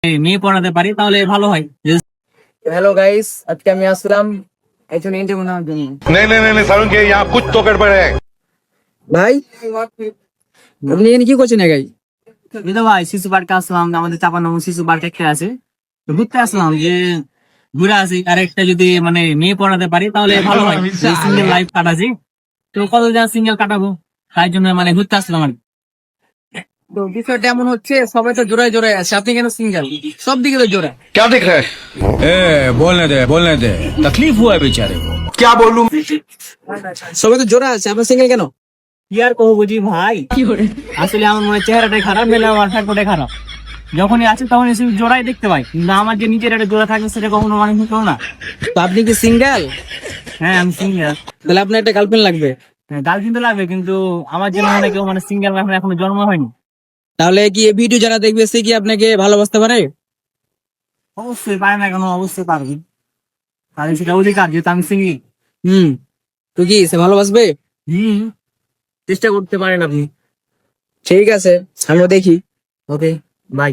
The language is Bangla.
মেয়ে পড়াতে পারি তাহলে ভালো হয়। হ্যালো গাইস, আজকে আমি আসলাম একজন ইন্টারভিউ নেওয়ার জন্য। नहीं नहीं नहीं नहीं सारुण के यहाँ कुछ तो गड़बड़ है। ভাই, আপনি এখানে কি করছেন গাই? এই তো ভাই শিশু পার্কে আসলাম, আমাদের চাপানগর শিশু পার্ক একটা আছে, তো ঘুরতে আসলাম যে ঘুরে আসি। আর একটা যদি মানে মেয়ে পড়াতে পারি তাহলে ভালো হয়। সিঙ্গেল লাইফ কাটাছি, তো কত যা সিঙ্গেল কাটাবো, তাই জন্য মানে ঘুরতে আসলাম আর কি। তো বিষয়টা এমন হচ্ছে, সবাই তো জোড়ায় জোড়ায় আছে, আপনি কেন সিঙ্গেল? সব দিকে তো জোড়া। क्या दिख रहा है? बोलने दे तकलीफ हुआ है बेचारे को। क्या बोलूं? সবাই তো জোড়া আছে, আপনি সিঙ্গেল কেন? কি আর কহবো বুঝি ভাই, আসলে আমার মনে হয় চেহারাটাই খারাপ, মেলে আমার ঠাকুরটাই খারাপ। যখনই আছে তখনই শুধু জোড়াই দেখতে পাই, কিন্তু আমার যে নিজের একটা জোড়া থাকে সেটা কখনো মানে কেউ না। তো আপনি কি সিঙ্গেল? হ্যাঁ আমি সিঙ্গেল। তাহলে আপনার একটা গার্লফ্রেন্ড লাগবে। গার্লফ্রেন্ড তো লাগবে, কিন্তু আমার জন্য মানে কেউ মানে সিঙ্গেল এখনো জন্ম হয়নি। তাহলে কি এই ভিডিও যারা দেখবে সে কি আপনাকে ভালোবাসতে পারে? অবশ্যই পারে না কেন, অবশ্যই পারবে, তাহলে সেটা অধিকার, যেহেতু আমি সিঙ্গেল। হুম, তো কি সে ভালোবাসবে? চেষ্টা করতে পারেন আপনি। ঠিক আছে, আমরা দেখি। ওকে, বাই।